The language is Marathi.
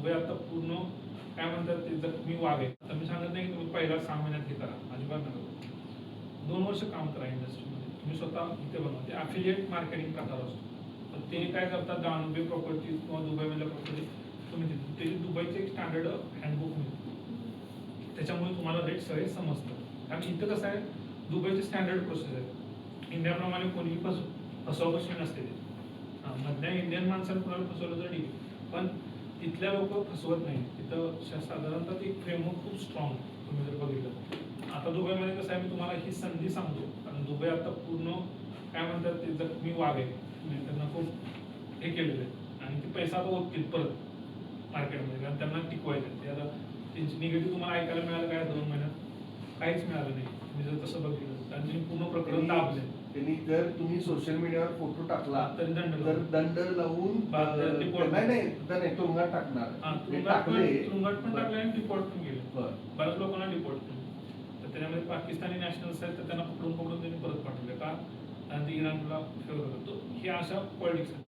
दुबई आता पूर्ण काय म्हणतात ते जखमी वाघ आहे. आता मी सांगत नाही की तुम्ही पहिला 6 महिन्यात हे करा, अजिबात नका. 2 वर्ष काम करा इंडस्ट्रीमध्ये, तुम्ही स्वतः इथे बनवा. ते अफिलिएट मार्केटिंग प्रकार असतो. तर ते काय करतात, दानुबे प्रॉपर्टी किंवा दुबईमधल्या प्रॉपर्टी तुम्ही तिथे ते दुबईचे एक स्टँडर्ड हँडबुक मिळतं, त्याच्यामुळे तुम्हाला रेट सगळे समजतं. आणि इथं कसं आहे, दुबईचे स्टँडर्ड प्रोसेस आहे. इंडियाप्रमाणे कोणीही फसवाफसवी नसते ते. मधल्या इंडियन माणसाने कोणाला फसवलं तर ठीक आहे, पण तिथल्या लोक फसवत नाही. तिथं साधारणतः ती फ्रेमवर्क खूप स्ट्रॉंग तुम्ही जर बघितलं. आता दुबईमध्ये कसं आहे, मी तुम्हाला ही संधी सांगतो, कारण दुबई आता पूर्ण काय म्हणतात ते जखमी वाघ आहे. त्यांना खूप हे केलेलं आहे आणि ते पैसा आता ओततील परत मार्केटमध्ये, कारण त्यांना टिकवायचं. ते आता त्यांची निगेटिव्ह तुम्हाला ऐकायला मिळालं काय 2 महिन्यात? काहीच मिळालं नाही. तुम्ही जर तसं बघितलं तर त्यांनी पूर्ण प्रकरण दाबले. त्यांनी जर तुम्ही सोशल मीडियावर फोटो टाकला तरी दंड लावून नाही तुरुंगात टाकणार. तुरुंगात पण टाकले आणि डिपोर्ट पण केले. बऱ्याच लोकांना डिपोर्ट केले. तर त्याच्यामध्ये पाकिस्तानी नॅशनल्स आहेत, तर त्यांना पकडून त्यांनी परत पाठवले का? आणि ते इराणला फेवर करतो. हे अशा पॉलिटिक्स आहेत.